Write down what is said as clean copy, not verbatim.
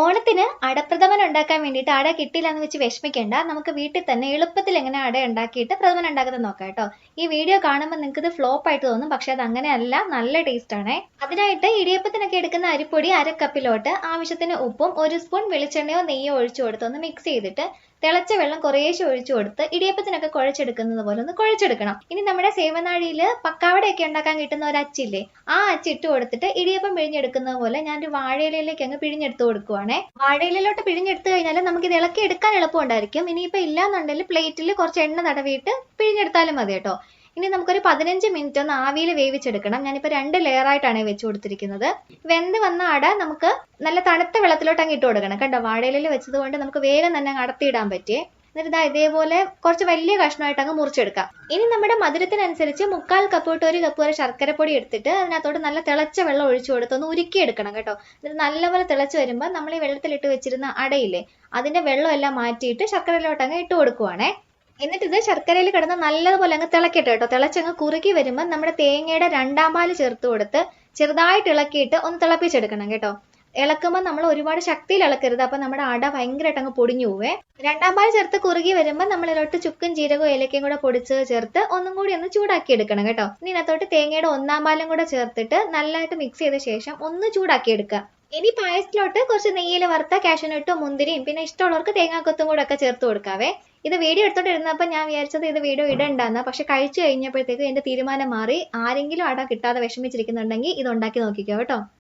ഓണത്തിന് അടപ്രഥമൻ ഉണ്ടാക്കാൻ വേണ്ടിയിട്ട് അട കിട്ടില്ല എന്ന് വെച്ച് വിഷമിക്കേണ്ട. നമുക്ക് വീട്ടിൽ തന്നെ എളുപ്പത്തിൽ എങ്ങനെ അട ഉണ്ടാക്കിയിട്ട് പ്രഥമൻ ഉണ്ടാക്കുന്നത് നോക്കാം കേട്ടോ. ഈ വീഡിയോ കാണുമ്പോൾ നിങ്ങൾക്ക് ഇത് ഫ്ലോപ്പ് ആയിട്ട് തോന്നും, പക്ഷെ അത് അങ്ങനെയല്ല, നല്ല ടേസ്റ്റ് ആണേ. അതിനായിട്ട് ഇടിയപ്പത്തിനൊക്കെ എടുക്കുന്ന അരിപ്പൊടി 1/2 കപ്പിലോട്ട് ആവശ്യത്തിന് ഉപ്പും 1 സ്പൂൺ വെളിച്ചെണ്ണയോ നെയ്യോ ഒഴിച്ചു കൊടുത്ത് ഒന്ന് മിക്സ് ചെയ്തിട്ട് തിളച്ച വെള്ളം കുറേശ്ശെ ഒഴിച്ചു കൊടുത്ത് ഇടിയപ്പത്തിനൊക്കെ കുഴച്ചെടുക്കുന്നത് പോലെ ഒന്ന് കുഴച്ചെടുക്കണം. ഇനി നമ്മുടെ സേവനാഴിയിൽ പക്കാവടയൊക്കെ ഉണ്ടാക്കാൻ കിട്ടുന്ന ഒരു അച്ചില്ലേ, ആ അച്ച് ഇട്ട് കൊടുത്തിട്ട് ഇടിയപ്പം പിഴിഞ്ഞെടുക്കുന്നത് പോലെ ഞാൻ ഒരു വാഴയിലയിലേക്ക് അങ്ങ് പിഴിഞ്ഞെടുത്ത് കൊടുക്കുവാണേ. വാഴയിലയിലോട്ട് പിഴിഞ്ഞെടുത്ത് കഴിഞ്ഞാൽ നമുക്ക് ഇത് ഇളക്കി എടുക്കാൻ എളുപ്പമുണ്ടായിരിക്കും. ഇനിയിപ്പോൾ ഇല്ലാന്നുണ്ടെങ്കിൽ പ്ലേറ്റിൽ കുറച്ച് എണ്ണ തടവിയിട്ട് പിഴിഞ്ഞെടുത്താലും മതി കേട്ടോ. ഇനി നമുക്കൊരു 15 മിനിറ്റ് ഒന്ന് ആവിയിൽ വേവിച്ചെടുക്കണം. ഞാനിപ്പോൾ 2 ലെയറായിട്ടാണ് വെച്ച് കൊടുത്തിരിക്കുന്നത്. വെന്ത് വന്ന അട നമുക്ക് നല്ല തണുത്ത വെള്ളത്തിലോട്ട് അങ്ങ് ഇട്ട് കൊടുക്കണം കേട്ടോ. വാഴയിലയിൽ വെച്ചത് കൊണ്ട് നമുക്ക് വേഗം തന്നെ അടത്തിയിടാൻ പറ്റിയേ. എന്നിട്ട് ഇതേപോലെ കുറച്ച് വലിയ കഷ്ണമായിട്ട് അങ്ങ് മുറിച്ചെടുക്കാം. ഇനി നമ്മുടെ മധുരത്തിനനുസരിച്ച് 1/4 കപ്പ് തൊട്ട് 1 കപ്പ് വരെ ശർക്കരപ്പൊടി എടുത്തിട്ട് അതിനകത്തോട്ട് നല്ല തിളച്ച വെള്ളം ഒഴിച്ചു കൊടുത്ത് ഒന്ന് ഉരുക്കിയെടുക്കണം കേട്ടോ. എന്നിട്ട് നല്ലപോലെ തിളച്ച് വരുമ്പോൾ നമ്മൾ ഈ വെള്ളത്തിലിട്ട് വെച്ചിരുന്ന അടയില്ലേ, അതിന്റെ വെള്ളം എല്ലാം മാറ്റിയിട്ട് ശർക്കരയിലോട്ട് അങ്ങ് ഇട്ട് കൊടുക്കുവാണേ. എന്നിട്ട് ഇത് ശർക്കരയിൽ കിടന്ന് നല്ലതുപോലെ അങ്ങ് തിളക്കട്ടെ കേട്ടോ. തിളച്ചങ്ങ് കുറുകി വരുമ്പോൾ നമ്മുടെ തേങ്ങയുടെ 2ാം പാല് ചേർത്ത് കൊടുത്ത് ചെറുതായിട്ട് ഇളക്കിയിട്ട് ഒന്ന് തിളപ്പിച്ചെടുക്കണം കേട്ടോ. ഇളക്കുമ്പോൾ നമ്മൾ ഒരുപാട് ശക്തിയിൽ ഇളക്കരുത്, അപ്പൊ നമ്മുടെ അട ഭയങ്കരമായിട്ട് അങ്ങ് പൊടിഞ്ഞു പോവേ. 2ാം പാൽ ചേർത്ത് കുറുകി വരുമ്പോൾ നമ്മൾ ഇതിലോട്ട് ചുക്കും ജീരകവും ഏലക്കയും കൂടെ പൊടിച്ച് ചേർത്ത് ഒന്നും കൂടി ഒന്ന് ചൂടാക്കി എടുക്കണം കേട്ടോ. ഇനി ഇതിനകത്തോട്ട് തേങ്ങയുടെ 1ാം പാലും കൂടെ ചേർത്തിട്ട് നല്ലതായിട്ട് മിക്സ് ചെയ്ത ശേഷം ഒന്ന് ചൂടാക്കി എടുക്കുക. ഇനി പായസത്തിലോട്ട് കുറച്ച് നെയ്യിൽ വറുത്ത കാഷ്യൂനട്ടും മുന്തിരിയും പിന്നെ ഇഷ്ടമുള്ളവർക്ക് തേങ്ങാക്കൊത്തും കൂടെ ഒക്കെ ചേർത്ത് കൊടുക്കാവേ. ഇത് വീഡിയോ എടുത്തോണ്ട് ഇരുന്നപ്പോൾ ഞാൻ വിചാരിച്ചത് ഇത് വീഡിയോ ഇടണ്ടെന്ന്, പക്ഷെ കഴിച്ചു കഴിഞ്ഞപ്പോഴത്തേക്ക് എന്റെ തീരുമാനം മാറി. ആരെങ്കിലും അട കിട്ടാതെ വിഷമിച്ചിരിക്കുന്നുണ്ടെങ്കിൽ ഇത് ഉണ്ടാക്കി നോക്കിക്കോ കേട്ടോ.